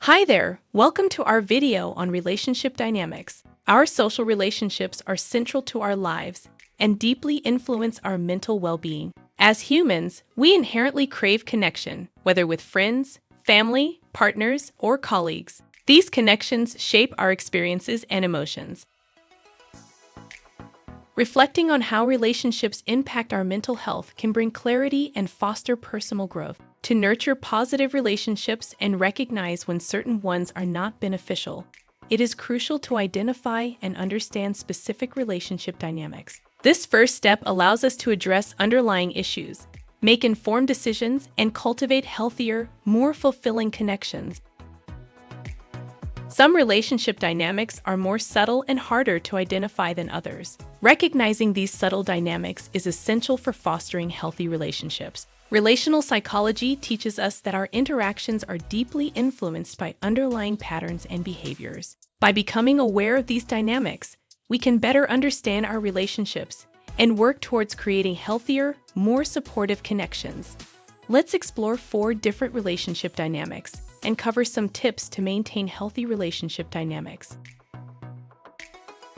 Hi there! Welcome to our video on relationship dynamics. Our social relationships are central to our lives and deeply influence our mental well-being. As humans, we inherently crave connection, whether with friends, family, partners, or colleagues. These connections shape our experiences and emotions. Reflecting on how relationships impact our mental health can bring clarity and foster personal growth. To nurture positive relationships and recognize when certain ones are not beneficial, it is crucial to identify and understand specific relationship dynamics. This first step allows us to address underlying issues, make informed decisions, and cultivate healthier, more fulfilling connections. Some relationship dynamics are more subtle and harder to identify than others. Recognizing these subtle dynamics is essential for fostering healthy relationships. Relational psychology teaches us that our interactions are deeply influenced by underlying patterns and behaviors. By becoming aware of these dynamics, we can better understand our relationships and work towards creating healthier, more supportive connections. Let's explore 4 different relationship dynamics and cover some tips to maintain healthy relationship dynamics.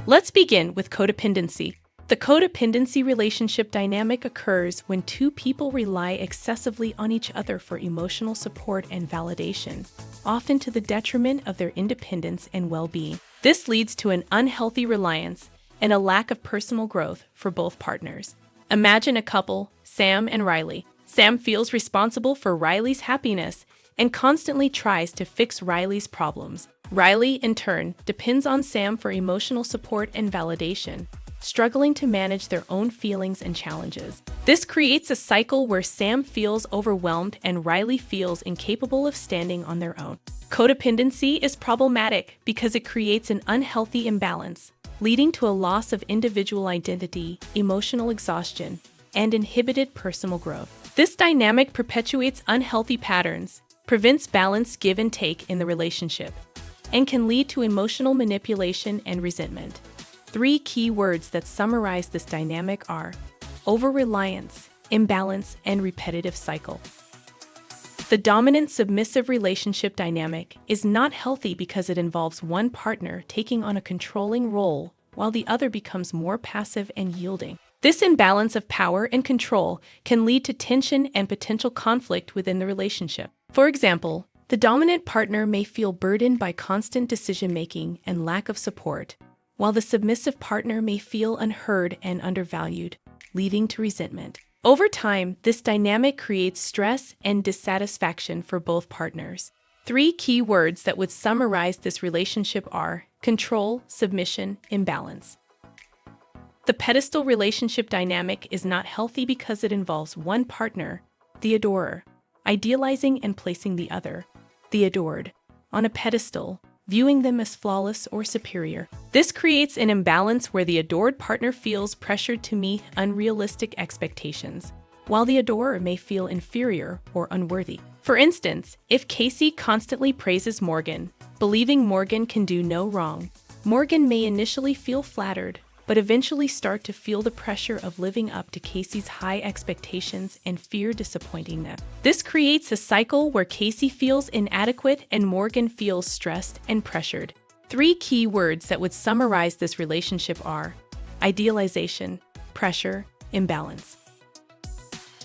Let's begin with codependency. The codependency relationship dynamic occurs when 2 people rely excessively on each other for emotional support and validation, often to the detriment of their independence and well-being. This leads to an unhealthy reliance and a lack of personal growth for both partners. Imagine a couple, Sam and Riley. Sam feels responsible for Riley's happiness and constantly tries to fix Riley's problems. Riley, in turn, depends on Sam for emotional support and validation, struggling to manage their own feelings and challenges. This creates a cycle where Sam feels overwhelmed and Riley feels incapable of standing on their own. Codependency is problematic because it creates an unhealthy imbalance, leading to a loss of individual identity, emotional exhaustion, and inhibited personal growth. This dynamic perpetuates unhealthy patterns, prevents balanced give and take in the relationship, and can lead to emotional manipulation and resentment. 3 key words that summarize this dynamic are over-reliance, imbalance, and repetitive cycle. The dominant-submissive relationship dynamic is not healthy because it involves one partner taking on a controlling role while the other becomes more passive and yielding. This imbalance of power and control can lead to tension and potential conflict within the relationship. For example, the dominant partner may feel burdened by constant decision-making and lack of support, while the submissive partner may feel unheard and undervalued, leading to resentment. Over time, this dynamic creates stress and dissatisfaction for both partners. 3 key words that would summarize this relationship are control, submission, imbalance. The pedestal relationship dynamic is not healthy because it involves one partner, the adorer, idealizing and placing the other, the adored, on a pedestal, viewing them as flawless or superior. This creates an imbalance where the adored partner feels pressured to meet unrealistic expectations, while the adorer may feel inferior or unworthy. For instance, if Casey constantly praises Morgan, believing Morgan can do no wrong, Morgan may initially feel flattered, but eventually start to feel the pressure of living up to Casey's high expectations and fear disappointing them. This creates a cycle where Casey feels inadequate and Morgan feels stressed and pressured. 3 key words that would summarize this relationship are idealization, pressure, imbalance.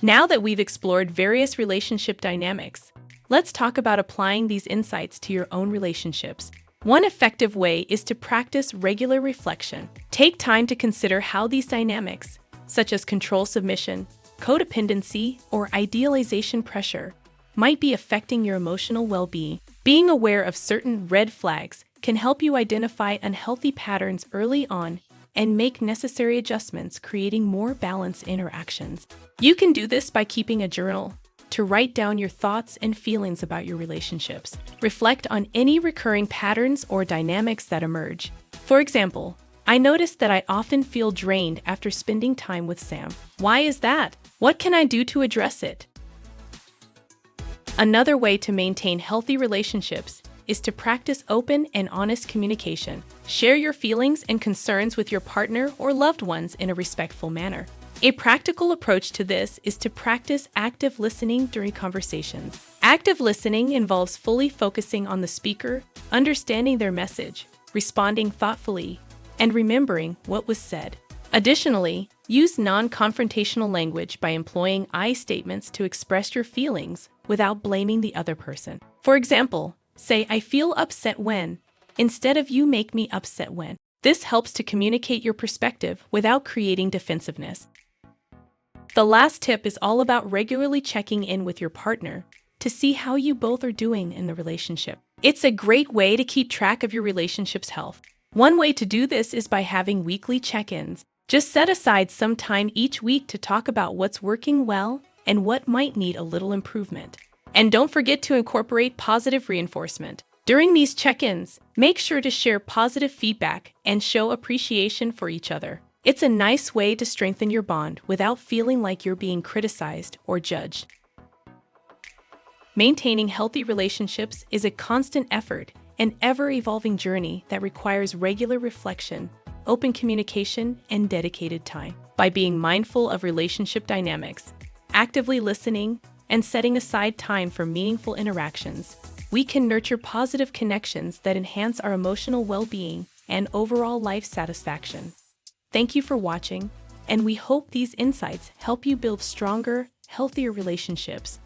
Now that we've explored various relationship dynamics, let's talk about applying these insights to your own relationships. One effective way is to practice regular reflection. Take time to consider how these dynamics, such as control-submission, codependency, or idealization-pressure, might be affecting your emotional well-being. Being aware of certain red flags can help you identify unhealthy patterns early on and make necessary adjustments, creating more balanced interactions. You can do this by keeping a journal to write down your thoughts and feelings about your relationships. Reflect on any recurring patterns or dynamics that emerge. For example, I noticed that I often feel drained after spending time with Sam. Why is that? What can I do to address it? Another way to maintain healthy relationships is to practice open and honest communication. Share your feelings and concerns with your partner or loved ones in a respectful manner. A practical approach to this is to practice active listening during conversations. Active listening involves fully focusing on the speaker, understanding their message, responding thoughtfully, and remembering what was said. Additionally, use non-confrontational language by employing I statements to express your feelings without blaming the other person. For example, say, "I feel upset when," instead of "you make me upset when." This helps to communicate your perspective without creating defensiveness. The last tip is all about regularly checking in with your partner to see how you both are doing in the relationship. It's a great way to keep track of your relationship's health. One way to do this is by having weekly check-ins. Just set aside some time each week to talk about what's working well and what might need a little improvement. And don't forget to incorporate positive reinforcement. During these check-ins, make sure to share positive feedback and show appreciation for each other. It's a nice way to strengthen your bond without feeling like you're being criticized or judged. Maintaining healthy relationships is a constant effort, an ever-evolving journey that requires regular reflection, open communication, and dedicated time. By being mindful of relationship dynamics, actively listening, and setting aside time for meaningful interactions, we can nurture positive connections that enhance our emotional well-being and overall life satisfaction. Thank you for watching, and we hope these insights help you build stronger, healthier relationships.